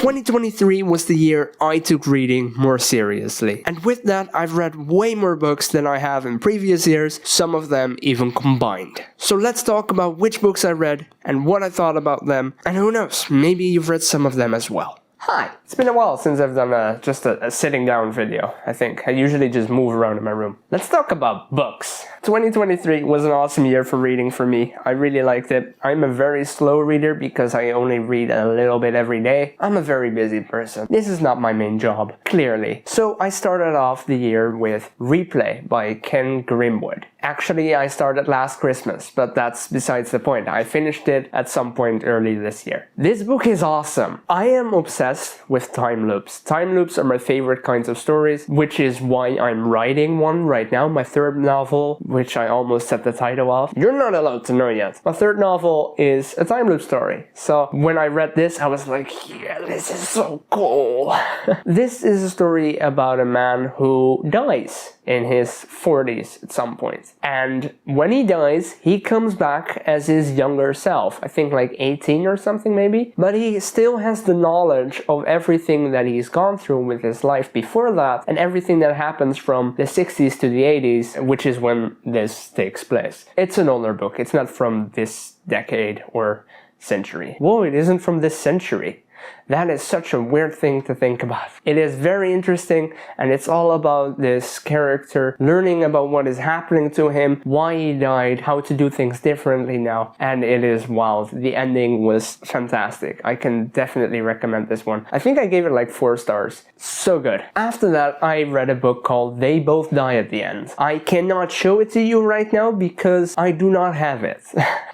2023 was the year I took reading more seriously, and with that I've read way more books than I have in previous years, some of them even combined. So let's talk about which books I read and what I thought about them, and who knows, maybe you've read some of them as well. Hi! It's been a while since I've done just a sitting down video, I think. I usually just move around in my room. Let's talk about books. 2023 was an awesome year for reading for me. I really liked it. I'm a very slow reader because I only read a little bit every day. I'm a very busy person. This is not my main job, clearly. So I started off the year with Replay by Ken Grimwood. Actually, I started last Christmas, but that's besides the point. I finished it at some point early this year. This book is awesome. I am obsessed with time loops. Time loops are my favorite kinds of stories, which is why I'm writing one right now, my third novel, which I almost set the title of. You're not allowed to know yet. My third novel is a time loop story. So when I read this, I was like, yeah, this is so cool. This is a story about a man who dies in his 40s at some point. And when he dies, he comes back as his younger self. I think like 18 or something maybe. But he still has the knowledge of everything that he's gone through with his life before that, and everything that happens from the 60s to the 80s, which is when this takes place. It's an older book. It's not from this decade or century. Whoa, it isn't from this century. That is such a weird thing to think about. It is very interesting, and it's all about this character learning about what is happening to him, why he died, how to do things differently now, and it is wild. The ending was fantastic. I can definitely recommend this one. I think I gave it like 4 stars. So good. After that, I read a book called They Both Die at the End. I cannot show it to you right now because I do not have it.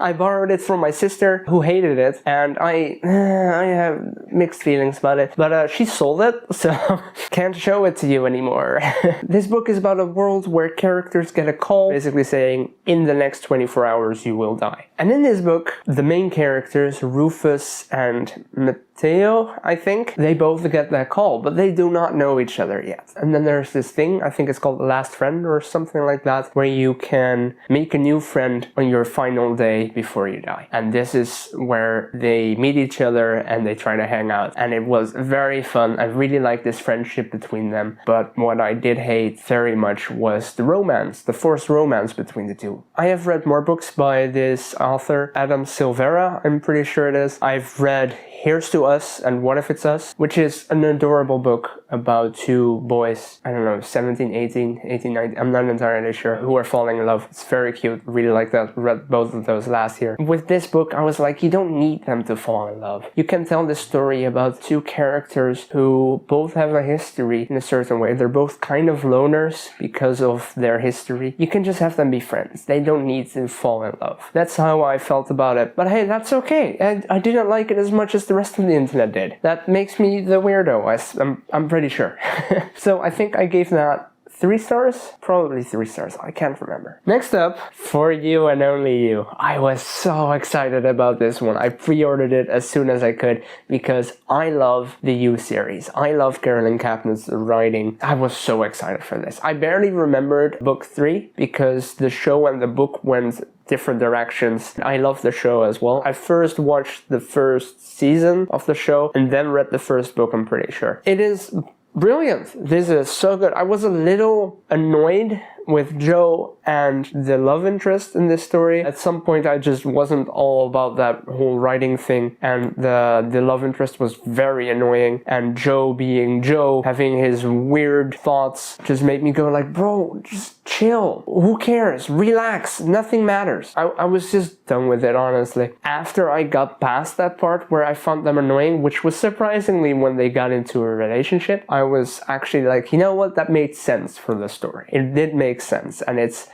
I borrowed it from my sister who hated it, and I have mixed feelings about it, but she sold it, so can't show it to you anymore. This book is about a world where characters get a call basically saying, in the next 24 hours you will die. And in this book, the main characters, Rufus and Mateo, I think, they both get that call, but they do not know each other yet. And then there's this thing, I think it's called The Last Friend or something like that, where you can make a new friend on your final day before you die. And this is where they meet each other and they try to hang out. And it was very fun. I really liked this friendship between them. But what I did hate very much was the romance, the forced romance between the two. I have read more books by this author, Adam Silvera, I'm pretty sure it is. I've read Here's to Us and What If It's Us, which is an adorable book about 2 boys, I don't know, 17, 18, 19, I'm not entirely sure, who are falling in love. It's very cute, really like that. Read both of those last year. With this book, I was like, you don't need them to fall in love. You can tell this story about 2 characters who both have a history in a certain way. They're both kind of loners because of their history. You can just have them be friends. They don't need to fall in love. That's how I felt about it. But hey, that's okay. I didn't like it as much as the rest of the internet did. That makes me the weirdo, I'm pretty sure. So I think I gave that 3 stars? Probably 3 stars, I can't remember. Next up, For You and Only You. I was so excited about this one. I pre-ordered it as soon as I could because I love the You series. I love Carolyn Kaplan's writing. I was so excited for this. I barely remembered book 3 because the show and the book went different directions. I love the show as well. I first watched the first season of the show and then read the first book, I'm pretty sure. It is brilliant. This is so good. I was a little annoyed with Joe and the love interest in this story. At some point I just wasn't all about that whole writing thing, and the love interest was very annoying, and Joe being Joe, having his weird thoughts, just made me go like, bro, just chill. Who cares? Relax. Nothing matters. I was just done with it, honestly. After I got past that part where I found them annoying, which was surprisingly when they got into a relationship, I was actually like, you know what? That made sense for the story. It did make sense, and it's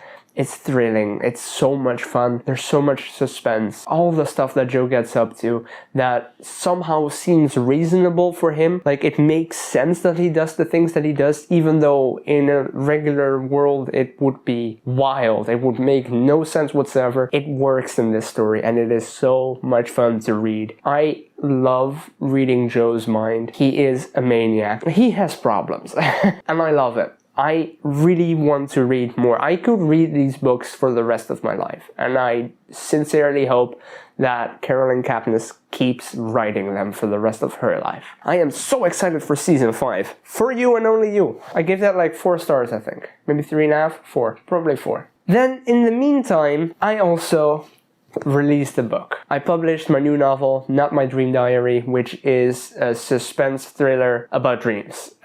thrilling. It's so much fun. There's so much suspense. All the stuff that Joe gets up to that somehow seems reasonable for him. Like, it makes sense that he does the things that he does, even though in a regular world it would be wild. It would make no sense whatsoever. It works in this story, and it is so much fun to read. I love reading Joe's mind. He is a maniac. He has problems, and I love it. I really want to read more. I could read these books for the rest of my life, and I sincerely hope that Carolyn Kapnis keeps writing them for the rest of her life. I am so excited for season 5. For you and only you. I give that like 4 stars, I think. Maybe 3.5? 4. Probably 4. Then, in the meantime, I also released a book. I published my new novel, Not My Dream Diary, which is a suspense thriller about dreams.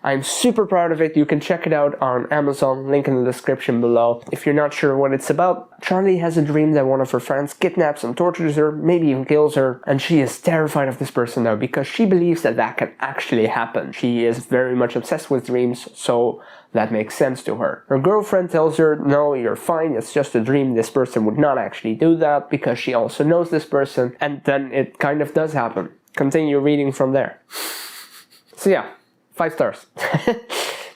I'm super proud of it. You can check it out on Amazon, link in the description below. If you're not sure what it's about, Charlie has a dream that one of her friends kidnaps and tortures her, maybe even kills her, and she is terrified of this person now because she believes that that can actually happen. She is very much obsessed with dreams, so that makes sense to her. Her girlfriend tells her, no, you're fine, it's just a dream, this person would not actually do that, because she also knows this person, and then it kind of does happen. Continue reading from there. So yeah, 5 stars.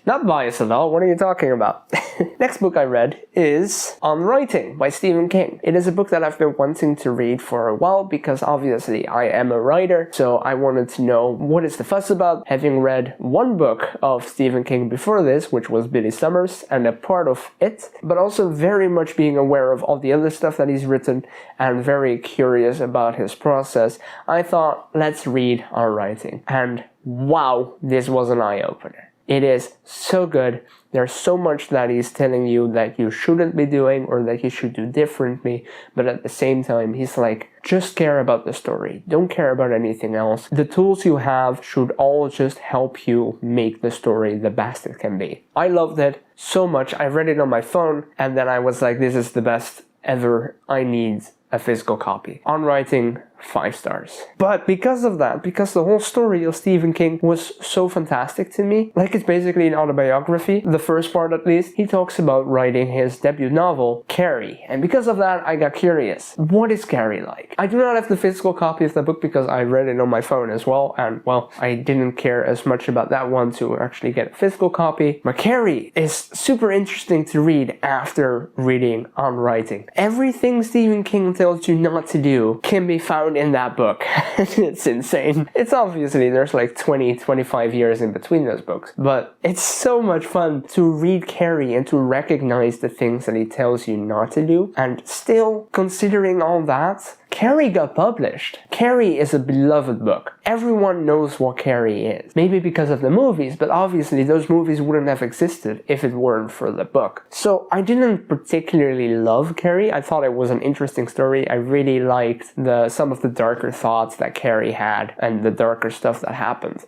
Not biased at all, what are you talking about? Next book I read is On Writing by Stephen King. It is a book that I've been wanting to read for a while because obviously I am a writer, so I wanted to know what is the fuss about. Having read one book of Stephen King before this, which was Billy Summers, and a part of it, but also very much being aware of all the other stuff that he's written and very curious about his process, I thought, let's read On Writing. And wow, this was an eye-opener. It is so good. There's so much that he's telling you that you shouldn't be doing or that you should do differently, but at the same time, he's like, just care about the story. Don't care about anything else. The tools you have should all just help you make the story the best it can be. I loved it so much. I read it on my phone, and then I was like, this is the best ever. I need a physical copy. On Writing, 5 stars. But because of that, because the whole story of Stephen King was so fantastic to me, like it's basically an autobiography, the first part at least, he talks about writing his debut novel, Carrie. And because of that, I got curious. What is Carrie like? I do not have the physical copy of the book because I read it on my phone as well, and well, I didn't care as much about that one to actually get a physical copy. But Carrie is super interesting to read after reading On Writing. Everything Stephen King tells you not to do can be found in that book. It's insane. It's obviously there's like 20-25 years in between those books, but it's so much fun to read Carrie and to recognize the things that he tells you not to do, and still considering all that, Carrie got published. Carrie is a beloved book. Everyone knows what Carrie is. Maybe because of the movies, but obviously those movies wouldn't have existed if it weren't for the book. So I didn't particularly love Carrie. I thought it was an interesting story. I really liked some of the darker thoughts that Carrie had and the darker stuff that happened.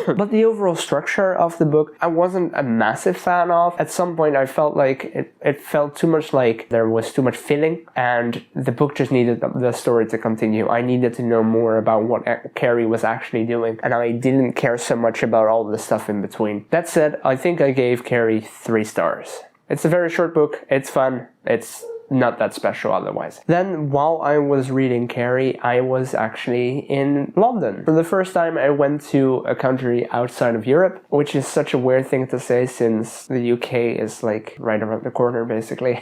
But the overall structure of the book, I wasn't a massive fan of. At some point I felt like it felt too much like there was too much filling, and the book just needed the story to continue. I needed to know more about what Carrie was actually doing, and I didn't care so much about all the stuff in between. That said, I think I gave Carrie 3 stars. It's a very short book, it's fun, it's not that special otherwise. Then, while I was reading Carrie, I was actually in London. For the first time, I went to a country outside of Europe, which is such a weird thing to say since the UK is like right around the corner, basically.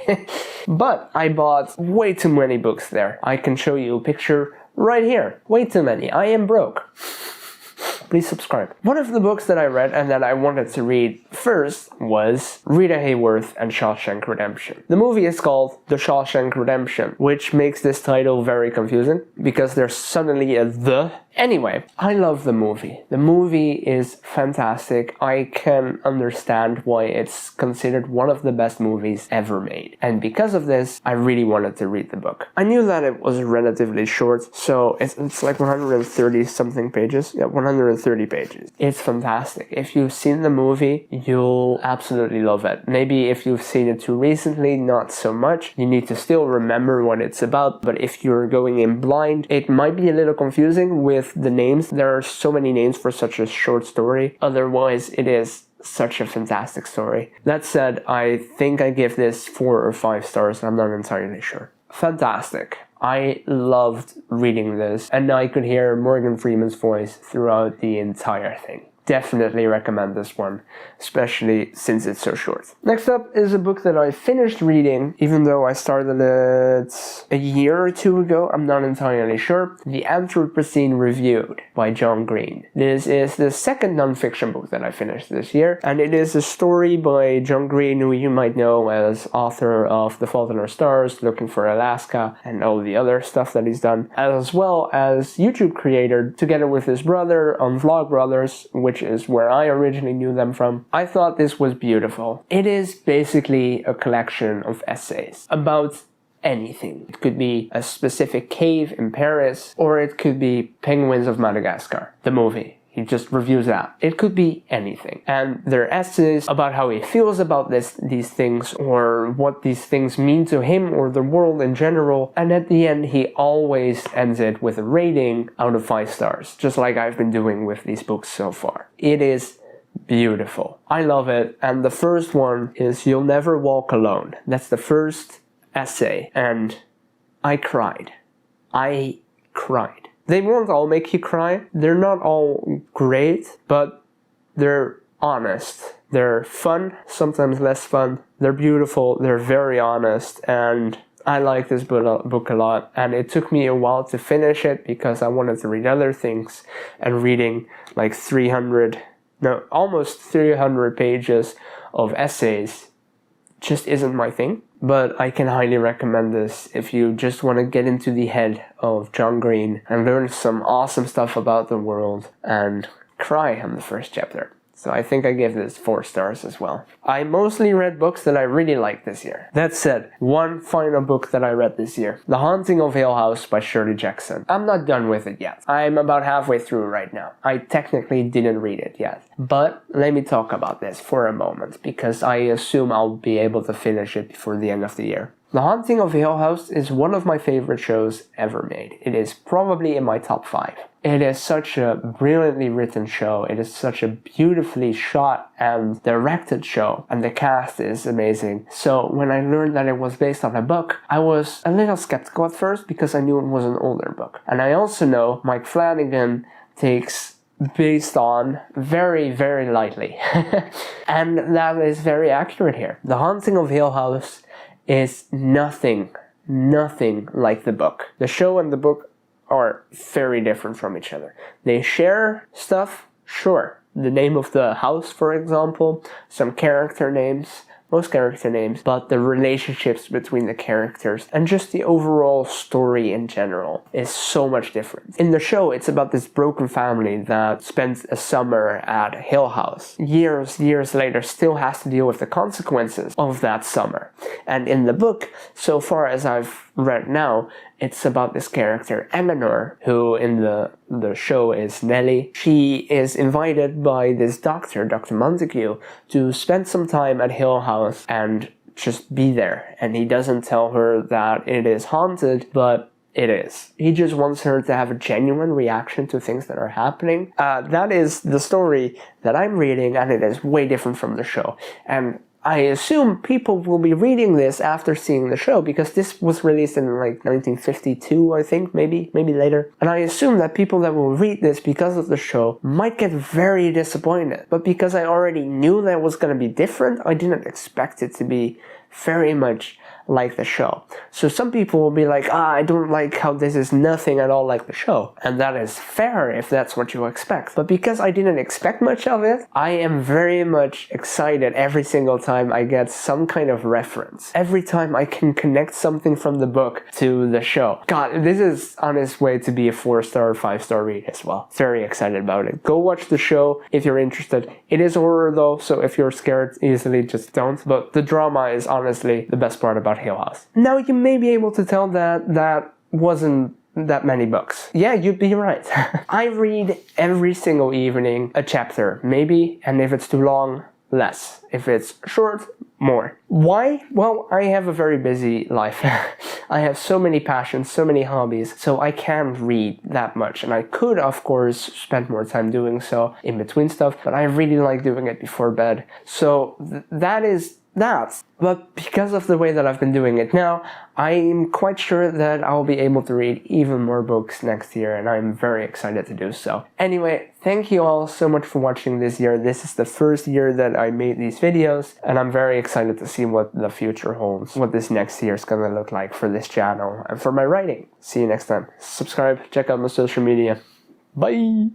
But I bought way too many books there. I can show you a picture right here. Way too many. I am broke. Please subscribe. One of the books that I read and that I wanted to read first was Rita Hayworth and Shawshank Redemption. The movie is called The Shawshank Redemption, which makes this title very confusing because there's suddenly a the. Anyway, I love the movie. The movie is fantastic. I can understand why it's considered one of the best movies ever made. And because of this, I really wanted to read the book. I knew that it was relatively short, so it's like 130 something pages. Yeah, 130 pages. It's fantastic. If you've seen the movie, you'll absolutely love it. Maybe if you've seen it too recently, not so much. You need to still remember what it's about, but if you're going in blind, it might be a little confusing with the names. There are so many names for such a short story. Otherwise, it is such a fantastic story. That said, I think I give this 4 or 5 stars. I'm not entirely sure. Fantastic. I loved reading this, and I could hear Morgan Freeman's voice throughout the entire thing. definitely recommend this one, especially since it's so short. Next up is a book that I finished reading, even though I started it a year or two ago, I'm not entirely sure. The Anthropocene Reviewed by John Green. This is the second non-fiction book that I finished this year, and it is a story by John Green, who you might know as author of The Fault in Our Stars, Looking for Alaska, and all the other stuff that he's done, as well as YouTube creator together with his brother on Vlogbrothers, which is where I originally knew them from. I thought this was beautiful. It is basically a collection of essays about anything. It could be a specific cave in Paris, or it could be Penguins of Madagascar, the movie. He just reviews that. It could be anything. And they're essays about how he feels about these things, or what these things mean to him or the world in general. And at the end, he always ends it with a rating out of 5 stars, just like I've been doing with these books so far. It is beautiful. I love it. And the first one is You'll Never Walk Alone. That's the first essay. And I cried. I cried. They won't all make you cry. They're not all great, but they're honest. They're fun, sometimes less fun. They're beautiful, they're very honest, and I like this book a lot. And it took me a while to finish it because I wanted to read other things, and reading like almost 300 pages of essays just isn't my thing. But I can highly recommend this if you just want to get into the head of John Green and learn some awesome stuff about the world and cry on the first chapter. So I think I gave this 4 stars as well. I mostly read books that I really liked this year. That said, one final book that I read this year, The Haunting of Hill House by Shirley Jackson. I'm not done with it yet. I'm about halfway through right now. I technically didn't read it yet. But let me talk about this for a moment, because I assume I'll be able to finish it before the end of the year. The Haunting of Hill House is one of my favorite shows ever made. It is probably in my top 5. It is such a brilliantly written show. It is such a beautifully shot and directed show. And the cast is amazing. So when I learned that it was based on a book, I was a little skeptical at first because I knew it was an older book. And I also know Mike Flanagan takes based on very, very lightly. And that is very accurate here. The Haunting of Hill House is nothing like the book. The show and the book are very different from each other. They share stuff, sure. The name of the house, for example, some character names, most character names, but the relationships between the characters and just the overall story in general is so much different. In the show, it's about this broken family that spends a summer at Hill House. Years later, still has to deal with the consequences of that summer. And in the book, so far as I've read now, it's about this character, Eleanor, who in the show is Nellie. She is invited by this doctor, Dr. Montague, to spend some time at Hill House and just be there. And he doesn't tell her that it is haunted, but it is. He just wants her to have a genuine reaction to things that are happening. That is the story that I'm reading, and it is way different from the show. And I assume people will be reading this after seeing the show, because this was released in like 1952, I think, maybe later. And I assume that people that will read this because of the show might get very disappointed. But because I already knew that it was going to be different, I didn't expect it to be very much like the show. So some people will be like, I don't like how this is nothing at all like the show. And that is fair if that's what you expect. But because I didn't expect much of it, I am very much excited every single time I get some kind of reference. Every time I can connect something from the book to the show. God, this is on its way to be a 4-star or 5-star read as well. Very excited about it. Go watch the show if you're interested. It is horror though, so if you're scared easily, just don't. But the drama is honestly the best part about Hill House. Now you may be able to tell that wasn't that many books. Yeah, you'd be right. I read every single evening a chapter, maybe, and if it's too long, less. If it's short, more. Why? Well, I have a very busy life. I have so many passions, so many hobbies, so I can't read that much. And I could, of course, spend more time doing so in between stuff, but I really like doing it before bed. So that is that. But because of the way that I've been doing it now, I'm quite sure that I'll be able to read even more books next year, and I'm very excited to do so. Anyway, thank you all so much for watching this year. This is the first year that I made these videos, and I'm very excited to see what the future holds, what this next year is gonna look like for this channel and for my writing. See you next time. Subscribe, check out my social media. Bye!